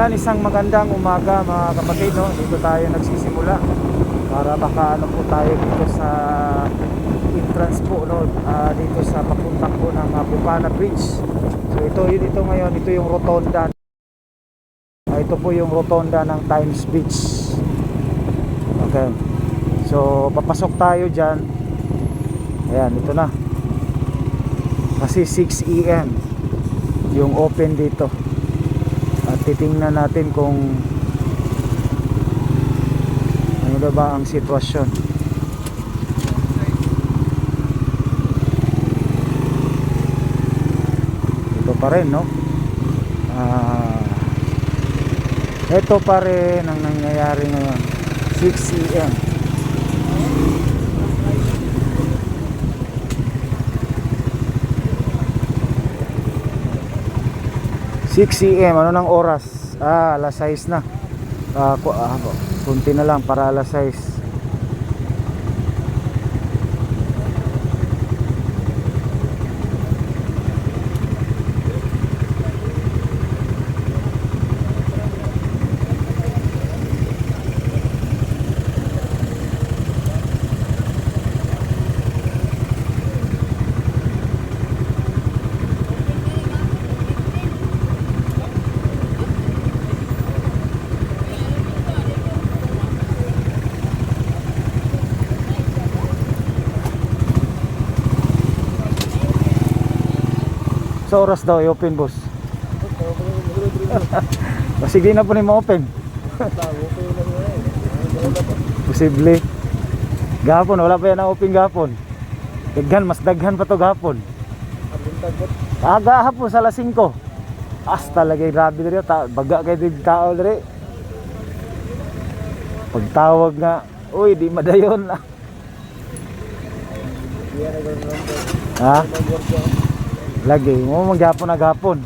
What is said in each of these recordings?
Yan, isang magandang umaga mga kapatid, no? Dito tayo nagsisimula para makaano po tayo dito sa entrance po, no? Dito sa papunta po ng Bukana Bridge. So ito ngayon, ito yung rotonda. Ito po yung rotonda ng Times Beach. Okay. So papasok tayo dyan. Ayan, ito na. Kasi 6 AM yung open dito. At titingnan natin kung ano na ba ang sitwasyon. Ito pa rin, no? Ito pa rin ang nangyayari ngayon. 6 AM. Ano ng oras? Alas 6 na. Kunti na lang para alas 6. Sa oras daw i-open, boss. Sige na po ni ma-open. Posible. Gapon, wala pa yan na-open gapon. Mas daghan pa to gapon. Gahapon sa alas 5. Talaga grabe diri, baga kay dig tao diri. Pagtawag nga, uy, di madayon. Ha? Lagi mo maghapon na gapon.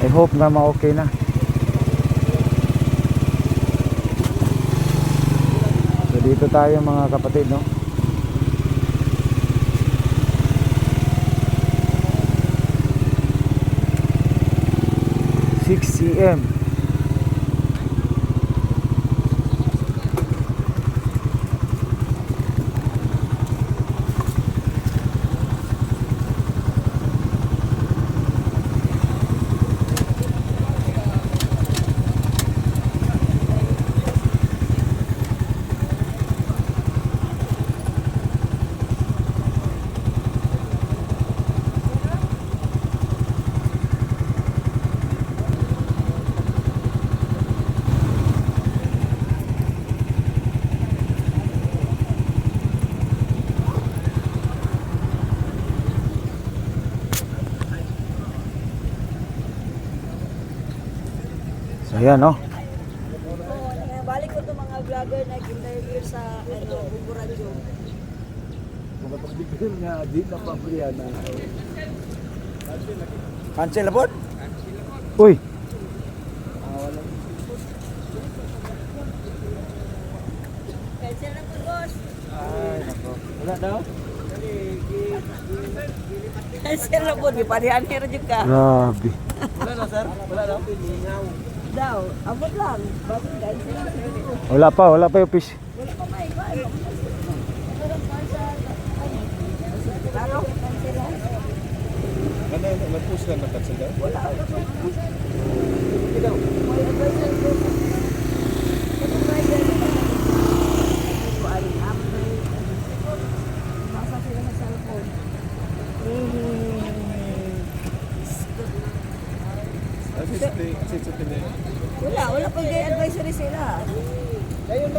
I hope nga ma-okay na. So dito tayo mga kapatid, no? PM. So ayan, no? Balik ko itong mga vlogger na interview sa Bubo Radio. Mga pagdikil nga, di na pabriyan na. Cancel na po? Uy! Cancel na po, boss. Ay, nako. Wala daw? Cancel na po, di pa riyan hero dyan ka. Grabe. Wala daw, sir? Wala daw? Daw, abot lang. Bakit cancel na po? Wala pa yung fish. Wala pa may iba. Ito lang pa sa... Lalo, cancel na. Ano, nag-post ka na cancel daw? Wala pa po. Hindi daw. May advisor po. Ito driver. Ito ay upgrade. Masa sila sa cellphone. Wala pa yung advisory sila. Dayon.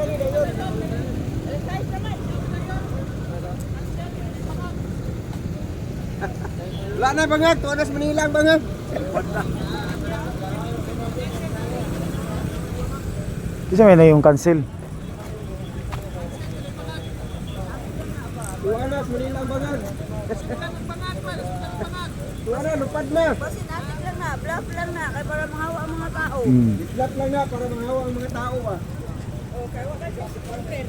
Wala na bangag, tuwanas Manila ang bangag. Isa may na yung cancel. Tuwanas Manila ang bangag. Tuwanas, lupad na. Kasi natin lang na, bluff lang na, kaya para mahawa ang mga tao. Flat lang na para mangawa ang mga tao ah. Okay, wala siya supporter.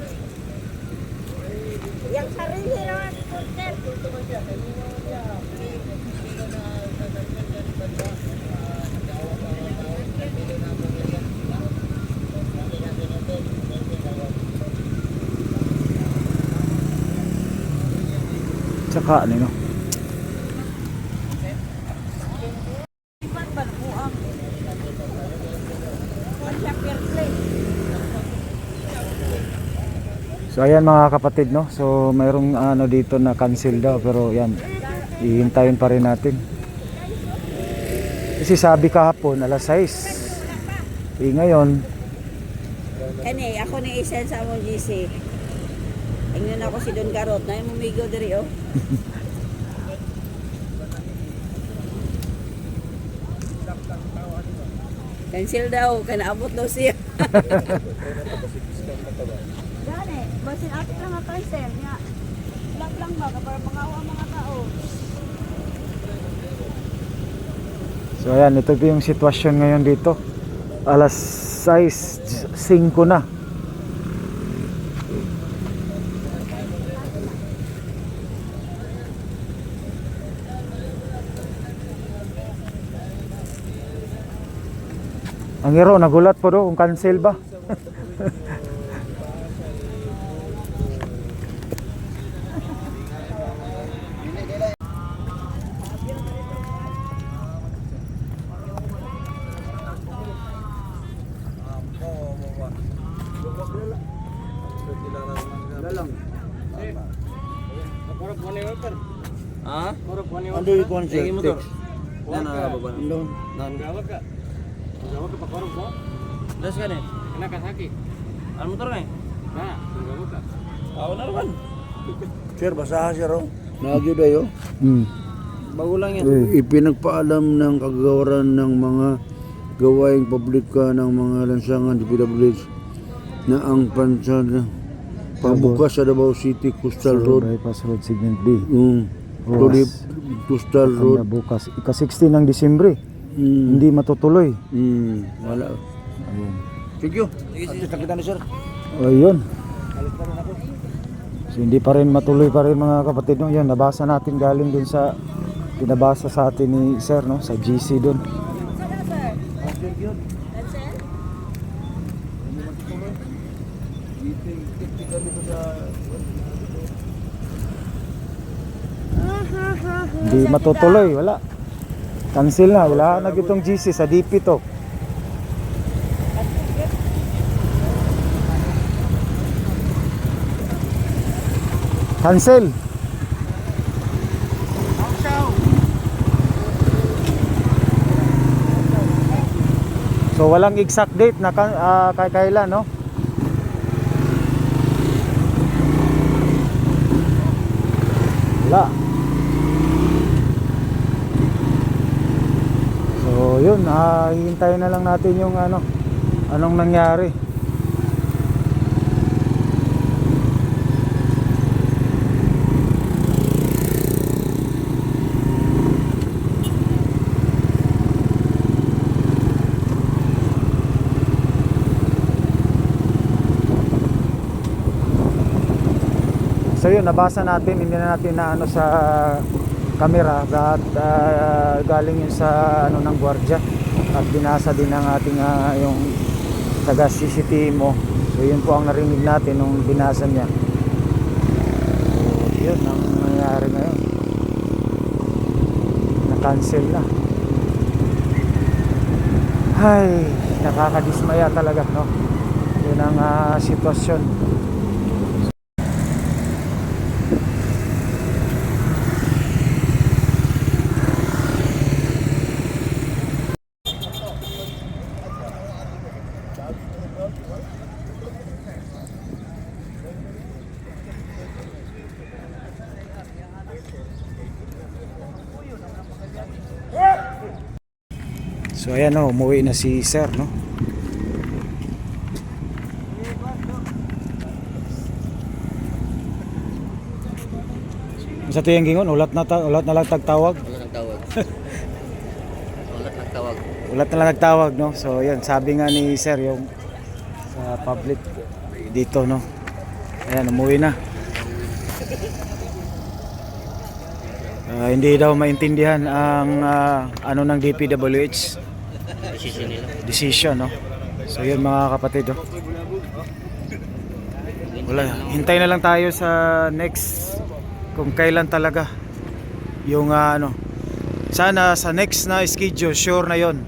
Yang sarili naman supporter. Saka ano no. Iban ba po ang Shopper Place? So ayan mga kapatid no. So mayroong ano dito na cancel daw pero yan. Hihintayin pa rin natin. Kasi sabi kahapon alas 6. Ngayon, Kani, ako ni Isen sa among GC. Ingnan ako si Don Garot na yung mumigo diri oh. Cancel daw, kanaabot daw siya. Gani, basin atik lang ang cancel niya. Lang ba para mangawa ang mga tao. so ayan, ito po yung sitwasyon ngayon dito. Alas 6:05 na. Ang hero, nagulat po do kung cancel ba. Ah? Ano yung concept? Lagi motor. Yan na baba. Andun. Gawag ka. Gawag ka pa korong ko. Das ka ni. Kena ka sakit. Ano motor ni? Na, gawag ka. Ako na naman. Sir, basaha sir oh. Nagyo dayo. Bago lang yan. Ipinagpaalam ng kagawaran ng mga gawaing publika ng mga lansangan di PWH na ang pansad pabukas sa Davao City Coastal Road Bypass Road Segment B. yung Tulip Coastal Road. Kanya bukas. Ika-16 ng Disyembre. Hindi matutuloy. Wala. Ayun. Thank you. Kita na sir. Ayun. So, hindi pa rin matuloy pa rin mga kapatid no. Yan, nabasa natin galing dun sa pinabasa sa atin ni Sir no, sa GC dun. Sana sir? Cancel? Hindi matutuloy, wala. Cancel na, wala na itong GC sa DP to. Cancel. So walang exact date na kailan no? Wala. So yun, hihintayin na lang natin yung anong nangyari. So yun, nabasa natin, hindi na natin na sa camera at galing yun sa ng gwardiya at binasa din ng ating yung taga CCTV mo. So yun po ang narinig natin nung binasa niya. So yun ang nangyari ngayon, na-cancel na. Ay, nakakadismaya talaga no. Yun ang sitwasyon. So ayan no, umuwi na si Sir no. Sa tuyang gingon, ulat na lang tagtawag. Wala nagtawag. Wala nagtawag. Ulat na lang nagtawag no. So ayan, sabi nga ni Sir yung sa public dito no. Ayan, umuwi na. Hindi daw maintindihan ang ng DPWH Decision nila. decision no. So yun mga kapatid oh. Wala, hintay na lang tayo sa next kung kailan talaga yung ano, sana sa next na schedule sure na yon